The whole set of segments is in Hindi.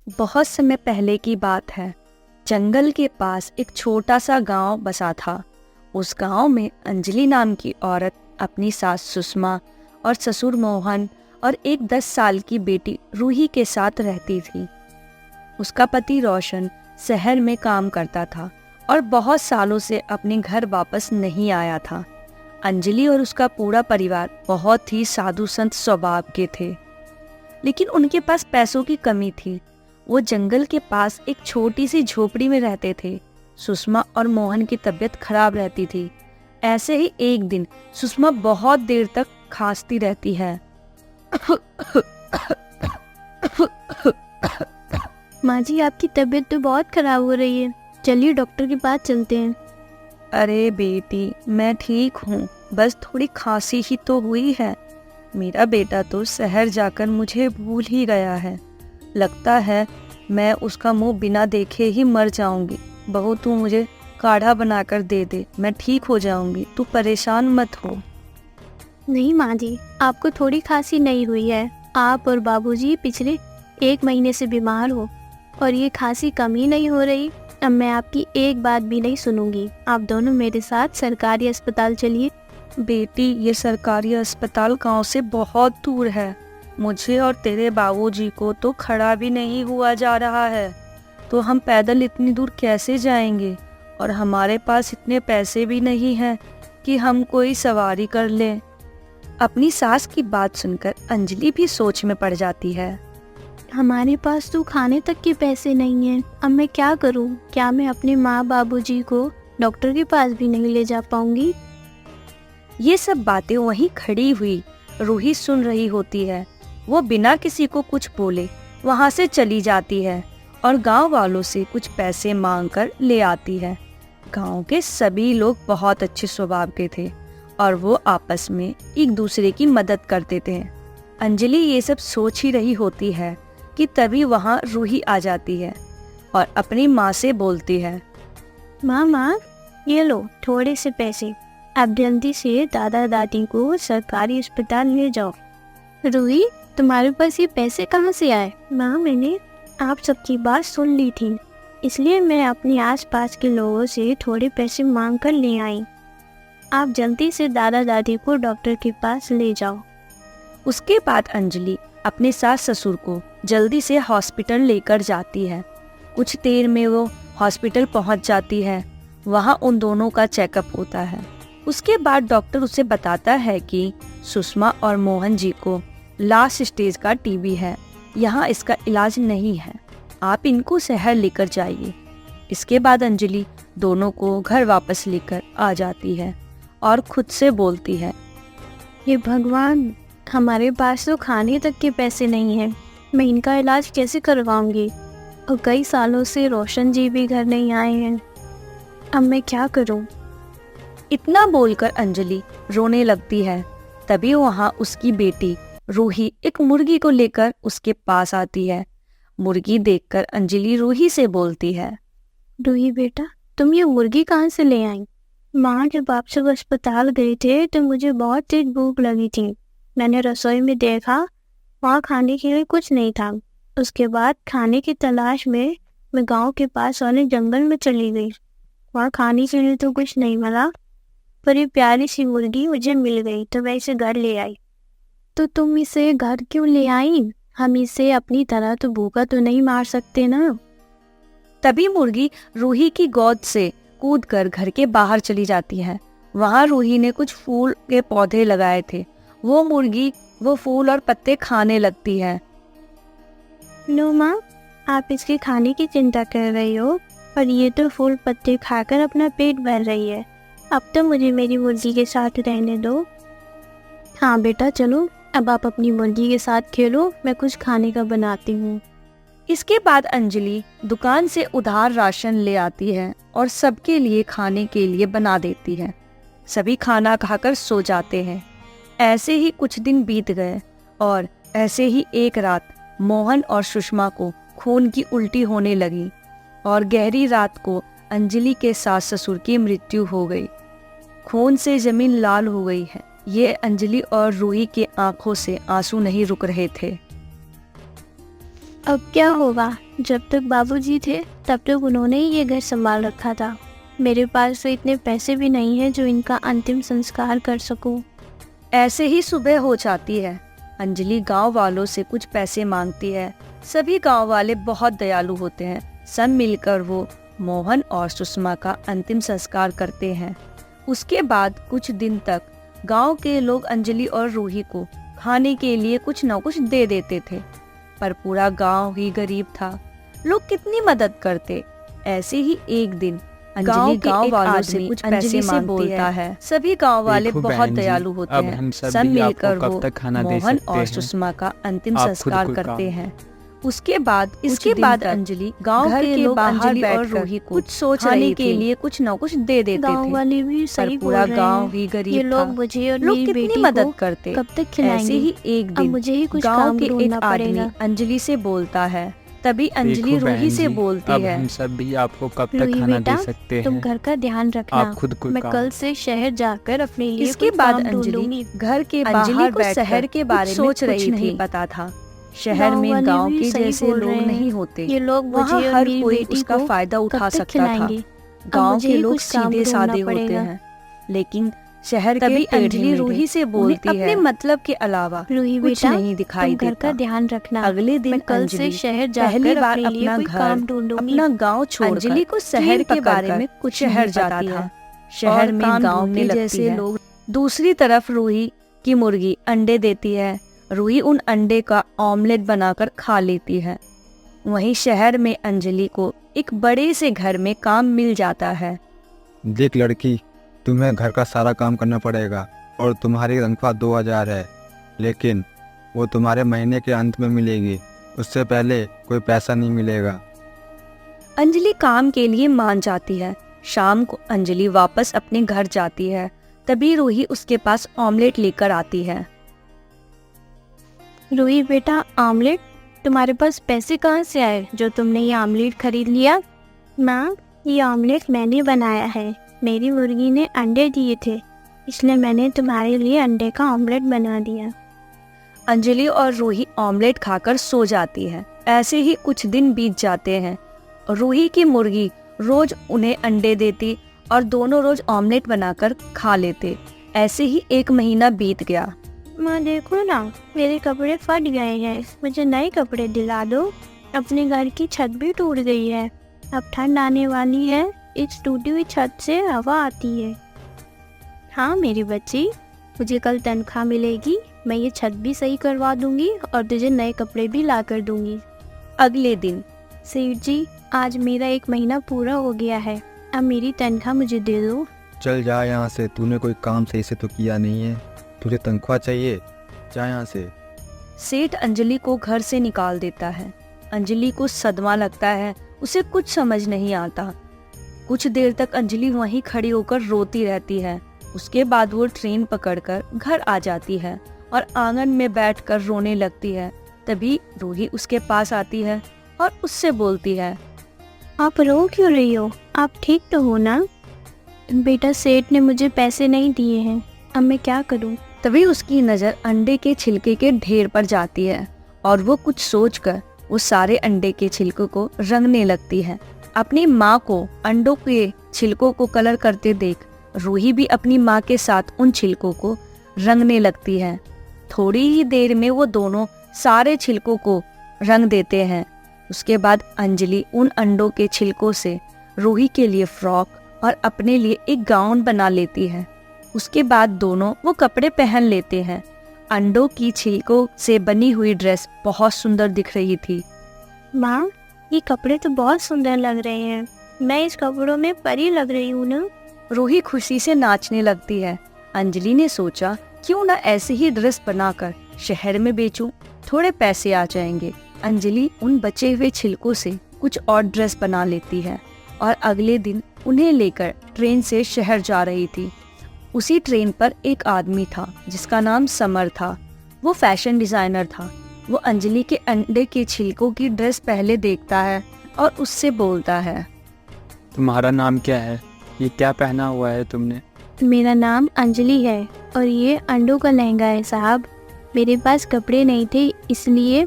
बहुत समय पहले की बात है। जंगल के पास एक छोटा सा गांव बसा था। उस गांव में अंजलि नाम की औरत अपनी सास सुषमा और ससुर मोहन और एक 10 साल की बेटी रूही के साथ रहती थी। उसका पति रोशन शहर में काम करता था और बहुत सालों से अपने घर वापस नहीं आया था। अंजलि और उसका पूरा परिवार बहुत ही साधु संत स्वभाव के थे, लेकिन उनके पास पैसों की कमी थी। वो जंगल के पास एक छोटी सी झोपड़ी में रहते थे। सुषमा और मोहन की तबीयत खराब रहती थी। ऐसे ही एक दिन सुषमा बहुत देर तक खांसती रहती है। माँ जी, आपकी तबीयत तो बहुत खराब हो रही है। चलिए डॉक्टर के पास चलते हैं। अरे बेटी, मैं ठीक हूँ, बस थोड़ी खांसी ही तो हुई है। मेरा बेटा तो शहर जाकर मुझे भूल ही गया है। लगता है मैं उसका मुंह बिना देखे ही मर जाऊंगी। बहू, तू मुझे काढ़ा बनाकर दे दे, मैं ठीक हो जाऊंगी, तू परेशान मत हो। नहीं माँ जी, आपको थोड़ी खांसी नहीं हुई है। आप और बाबूजी पिछले 1 महीने से बीमार हो और ये खांसी कम ही नहीं हो रही। अब मैं आपकी एक बात भी नहीं सुनूंगी। आप दोनों मेरे साथ सरकारी अस्पताल चलिए। बेटी, ये सरकारी अस्पताल गांव से बहुत दूर है। मुझे और तेरे बाबूजी को तो खड़ा भी नहीं हुआ जा रहा है, तो हम पैदल इतनी दूर कैसे जाएंगे? और हमारे पास इतने पैसे भी नहीं हैं कि हम कोई सवारी कर लें। अपनी सास की बात सुनकर अंजलि भी सोच में पड़ जाती है। हमारे पास तो खाने तक के पैसे नहीं हैं। अब मैं क्या करूं? क्या मैं अपने माँ बाबूजी को डॉक्टर के पास भी नहीं ले जा पाऊंगी? ये सब बातें वहीं खड़ी हुई रूही सुन रही होती है। वो बिना किसी को कुछ बोले वहां से चली जाती है और गांव वालों से कुछ पैसे मांगकर ले आती है। गांव के सभी लोग बहुत अच्छे स्वभाव के थे और वो आपस में एक दूसरे की मदद करते थे। अंजलि ये सब सोच ही रही होती है कि तभी वहाँ रूही आ जाती है और अपनी माँ से बोलती है, माँ, ये लो थोड़े से पैसे। अब जल्दी से दादा दादी को सरकारी अस्पताल ले जाओ। रूही, तुम्हारे पास ये पैसे कहाँ से आए? माँ, मैंने आप सबकी बात सुन ली थी, इसलिए मैं अपने आसपास के लोगों से थोड़े पैसे मांग कर ले आई। आप जल्दी से दादा दादी को डॉक्टर के पास ले जाओ। उसके बाद अंजलि अपने सास ससुर को जल्दी से हॉस्पिटल लेकर जाती है। कुछ देर में वो हॉस्पिटल पहुंच जाती है। वहां उन दोनों का चेकअप होता है। उसके बाद डॉक्टर उसे बताता है कि सुषमा और मोहन जी को लास्ट स्टेज का टीबी है। यहाँ इसका इलाज नहीं है, आप इनको शहर लेकर जाइए। इसके बाद अंजलि दोनों को घर वापस लेकर आ जाती है और खुद से बोलती है, ये भगवान, हमारे पास तो खाने तक के पैसे नहीं हैं। मैं इनका इलाज कैसे करवाऊंगी? और कई सालों से रोशन जी भी घर नहीं आए हैं। अब मैं क्या करूं? इतना बोलकर अंजलि रोने लगती है। तभी वहाँ उसकी बेटी रूही एक मुर्गी को लेकर उसके पास आती है। मुर्गी देखकर अंजलि रूही से बोलती है, रूही बेटा, तुम ये मुर्गी कहाँ से ले आई? माँ, जब आप सब अस्पताल गए थे तो मुझे बहुत तेज भूख लगी थी। मैंने रसोई में देखा, वहाँ खाने के लिए कुछ नहीं था। उसके बाद खाने की तलाश में मैं गांव के पास वाले जंगल में चली गई। वहाँ खाने के लिए तो कुछ नहीं मिला, पर ये प्यारी सी मुर्गी मुझे मिल गई तो मैं इसे घर ले आई। तो तुम इसे घर क्यों ले आई? हम इसे अपनी तरह तो भूखा तो नहीं मार सकते ना। तभी मुर्गी रूही की गोद से कूदकर घर के बाहर चली जाती है। वहाँ रूही ने कुछ फूल के पौधे लगाए थे। वो मुर्गी वो फूल और पत्ते खाने लगती है। नो माँ, आप इसके खाने की चिंता कर रही हो, पर ये तो फूल पत्ते खाकर अपना पेट भर रही है। अब तो मुझे मेरी मुर्गी के साथ रहने दो। हाँ बेटा, चलो अब आप अपनी मुर्गी के साथ खेलो, मैं कुछ खाने का बनाती हूँ। इसके बाद अंजलि दुकान से उधार राशन ले आती है और सबके लिए खाने के लिए बना देती है। सभी खाना खाकर सो जाते हैं। ऐसे ही कुछ दिन बीत गए और ऐसे ही एक रात मोहन और सुषमा को खून की उल्टी होने लगी और गहरी रात को अंजलि के सास ससुर की मृत्यु हो गई। खून से जमीन लाल हो गई है। ये अंजलि और रूही के आंखों से आंसू नहीं रुक रहे थे। अब क्या होगा? जब तक बाबूजी थे तब तक उन्होंने ही ये घर संभाल रखा था। मेरे पास तो इतने पैसे भी नहीं हैं जो इनका अंतिम संस्कार कर सकूं। ऐसे ही सुबह हो जाती है। अंजलि गांव वालों से कुछ पैसे मांगती है। सभी गांव वाले बहुत दयालु होते हैं। सब मिलकर वो मोहन और सुषमा का अंतिम संस्कार करते हैं। उसके बाद कुछ दिन तक गांव के लोग अंजलि और रूही को खाने के लिए कुछ न कुछ दे देते थे, पर पूरा गांव ही गरीब था। लोग कितनी मदद करते। ऐसे ही एक दिन अंजलि गांव वालों से कुछ पैसे मांगती है। सभी गांव वाले देखो बहुत बहन जी, दयालु होते अब हैं। हम सब सब भी आपको मिलकर कब वो तक खाना दे मोहन सकते और हैं? सुषमा का अंतिम आप खुद संस्कार कोई करते काम- हैं। उसके बाद अंजलि गांव के लोग अंजलि और रूही को कुछ सोच रही के लिए कुछ न कुछ दे देते गांव थे, वाले भी पर सही बोल पूरा रहे गांव हैं। ही ये गरीब लोग था। मुझे और लोग मेरी कितनी बेटी मदद को करते। कब तक ऐसे खिलाएंगे? ही एक अब दिन मुझे ही कुछ गांव काम के एक ढूंढना आदमी पड़ेगा। अंजलि से बोलता है। तभी अंजलि देखो रूही बहन से जी, बोलती अब है, हम सब भी आपको कब तक रूही खाना बेटा, दे सकते तुम हैं? घर का ध्यान रखना। आप खुद कोई मैं काम- कल से शहर जाकर अपने लिए इसके कोई बाद काम अंजलि ढूंढूंगी। घर के अंजलि बाहर को बैठकर शहर के बारे में सोच कुछ रही नहीं थी। पता था शहर गांव में वाले गांव भी के सही जैसे बोल लोग रहे हैं। नहीं होते। ये लोग वहाँ मुझे और हर मेरी कोई बेटी उसका को फायदा कब उठा तक सकता था। खिलाएंगे? अब गांव मुझे के ही लोग कुछ काम सीधे ढूंढना सादे होते पड़ेगा। हैं, लेकिन शहर के तभी टेढ़े अंजलि मेढ़े रूही से उन्हें बोलती अपने है, मतलब के अलावा रूही कुछ बेटा, नहीं दिखाई तुम घर का देता। ध्यान रखना। अगले दिन मैं कल अंजलि से शहर पहली जाकर बार अपने लिए अपना कोई घर, काम ढूंढूंगी। अपना गांव छोड़कर अंजलि को शहर के बारे में कुछ शहर नहीं पता जाती था। है। शहर और में काम गांव ढूंढने के लगती जैसे है। लोग। दूसरी तरफ रूही की मुर्गी अंडे देती है। रूही उन अंडे का ऑमलेट बनाकर खा लेती है। वहीं शहर में अंजलि को एक बड़े से घर में काम मिल जाता है। देख लड़की, तुम्हें घर का सारा काम करना पड़ेगा और तुम्हारी तनख्वाह 2000 है, लेकिन वो तुम्हारे महीने के अंत में मिलेगी। उससे पहले कोई पैसा नहीं मिलेगा। अंजलि काम के लिए मान जाती है। शाम को अंजलि वापस अपने घर जाती है। तभी रूही उसके पास ऑमलेट लेकर आती है। रूही बेटा, आमलेट? तुम्हारे पास पैसे कहाँ से आए जो तुमने ये आमलेट खरीद लिया? माँ, ये आमलेट मैंने बनाया है। मेरी मुर्गी ने अंडे दिए थे, इसलिए मैंने तुम्हारे लिए अंडे का आमलेट बना दिया। अंजलि और रूही ऑमलेट खाकर सो जाती है। ऐसे ही कुछ दिन बीत जाते हैं। रूही की मुर्गी रोज उन्हें अंडे देती और दोनों रोज ऑमलेट बनाकर खा लेते। ऐसे ही 1 महीना बीत गया। माँ देखो ना, मेरे कपड़े फट गए हैं, मुझे नए कपड़े दिला दो। अपने घर की छत भी टूट गई है, अब ठंड आने वाली है, इस टूटी हुई छत से हवा आती है। हाँ मेरी बच्ची, मुझे कल तनख्वाह मिलेगी, मैं ये छत भी सही करवा दूंगी और तुझे नए कपड़े भी ला कर दूंगी। अगले दिन सेठ जी, आज मेरा 1 महीना पूरा हो गया है, अब मेरी तनख्वाह मुझे दे दो। चल जा यहाँ से, तूने कोई काम सही से तो किया नहीं है। तुझे तनख्वाह चाहिए, जा यहाँ से। सेठ अंजलि को घर से निकाल देता है। अंजलि को सदमा लगता है, उसे कुछ समझ नहीं आता। कुछ देर तक अंजलि वहीं खड़ी होकर रोती रहती है। उसके बाद वो ट्रेन पकड़कर घर आ जाती है और आंगन में बैठकर रोने लगती है। तभी रूही उसके पास आती है और उससे बोलती है, आप रो क्यों रही हो? आप ठीक तो हो ना? बेटा, सेठ ने मुझे पैसे नहीं दिए हैं, अब मैं क्या करूं? तभी उसकी नज़र अंडे के छिलके के ढेर पर जाती है और वो कुछ सोचकर वो सारे अंडे के छिलकों को रंगने लगती है। अपनी माँ को अंडों के छिलकों को कलर करते देख रूही भी अपनी माँ के साथ उन छिलकों को रंगने लगती है। थोड़ी ही देर में वो दोनों सारे छिलकों को रंग देते हैं। उसके बाद अंजलि उन अंडों के छिलकों से रूही के लिए फ्रॉक और अपने लिए एक गाउन बना लेती है। उसके बाद दोनों वो कपड़े पहन लेते हैं। अंडों की छिलकों से बनी हुई ड्रेस बहुत सुंदर दिख रही थी। माँ, ये कपड़े तो बहुत सुंदर लग रहे हैं, मैं इस कपड़ों में परी लग रही हूँ ना? रूही खुशी से नाचने लगती है। अंजलि ने सोचा, क्यों ना ऐसे ही ड्रेस बनाकर शहर में बेचूं, थोड़े पैसे आ जाएंगे। अंजलि उन बचे हुए छिलकों से कुछ और ड्रेस बना लेती है और अगले दिन उन्हें लेकर ट्रेन से शहर जा रही थी। उसी ट्रेन पर एक आदमी था जिसका नाम समर था। वो फैशन डिजाइनर था। वो अंजलि के अंडे के छिलकों की ड्रेस पहले देखता है और उससे बोलता है, तुम्हारा नाम क्या है? ये क्या पहना हुआ है तुमने? मेरा नाम अंजलि है और ये अंडों का लहंगा है साहब। मेरे पास कपड़े नहीं थे, इसलिए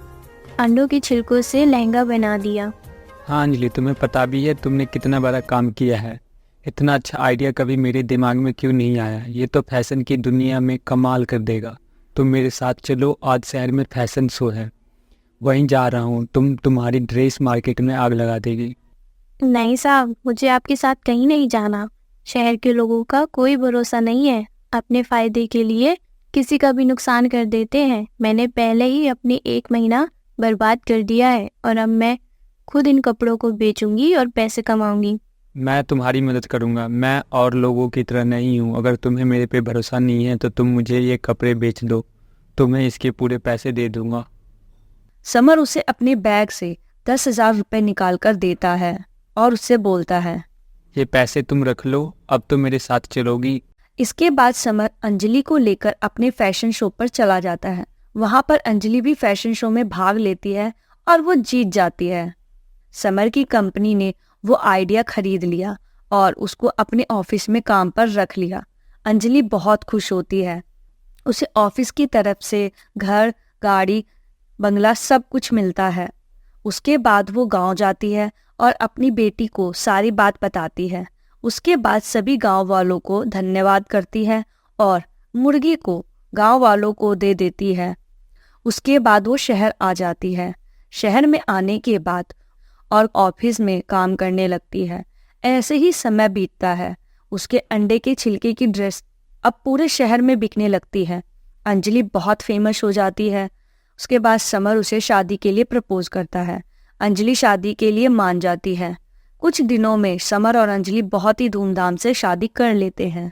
अंडों के छिलकों से लहंगा बना दिया। हाँ अंजलि, तुम्हें पता भी है तुमने कितना बड़ा काम किया है। इतना अच्छा आइडिया कभी मेरे दिमाग में क्यों नहीं आया। ये तो फैशन की दुनिया में कमाल कर देगा। तुम मेरे साथ चलो, आज शहर में फैशन शो है, वहीं जा रहा हूँ। तुम्हारी ड्रेस मार्केट में आग लगा देगी। नहीं साहब, मुझे आपके साथ कहीं नहीं जाना। शहर के लोगों का कोई भरोसा नहीं है, अपने फायदे के लिए किसी का भी नुकसान कर देते हैं। मैंने पहले ही अपने 1 महीना बर्बाद कर दिया है और अब मैं खुद इन कपड़ों को बेचूंगी और पैसे कमाऊंगी। मैं तुम्हारी मदद करूँगा। मैं और लोगों की तरह नहीं हूँ। अगर तुम्हें मेरे पे भरोसा नहीं है तो तुम मुझे ये कपड़े बेच दो, तुम्हें इसके पूरे पैसे दे दूँगा। समर उसे अपने बैग से 10,000 रुपये निकाल कर देता है और उससे बोलता है, ये पैसे तुम रख लो, अब तो मेरे साथ चलोगी। इसके बाद समर अंजलि को लेकर अपने फैशन शो पर चला जाता है। वहां पर अंजलि भी फैशन शो में भाग लेती है और वो जीत जाती है। समर की कंपनी ने वो आइडिया खरीद लिया और उसको अपने ऑफिस में काम पर रख लिया। अंजलि बहुत खुश होती है। उसे ऑफिस की तरफ से घर, गाड़ी, बंगला सब कुछ मिलता है। उसके बाद वो गांव जाती है और अपनी बेटी को सारी बात बताती है। उसके बाद सभी गांव वालों को धन्यवाद करती है और मुर्गी को गांव वालों को दे देती है। उसके बाद वो शहर आ जाती है। शहर में आने के बाद और ऑफिस में काम करने लगती है। ऐसे ही समय बीतता है। उसके अंडे के छिलके की ड्रेस अब पूरे शहर में बिकने लगती है। अंजलि बहुत फेमस हो जाती है। उसके बाद समर उसे शादी के लिए प्रपोज करता है। अंजलि शादी के लिए मान जाती है। कुछ दिनों में समर और अंजलि बहुत ही धूमधाम से शादी कर लेते हैं।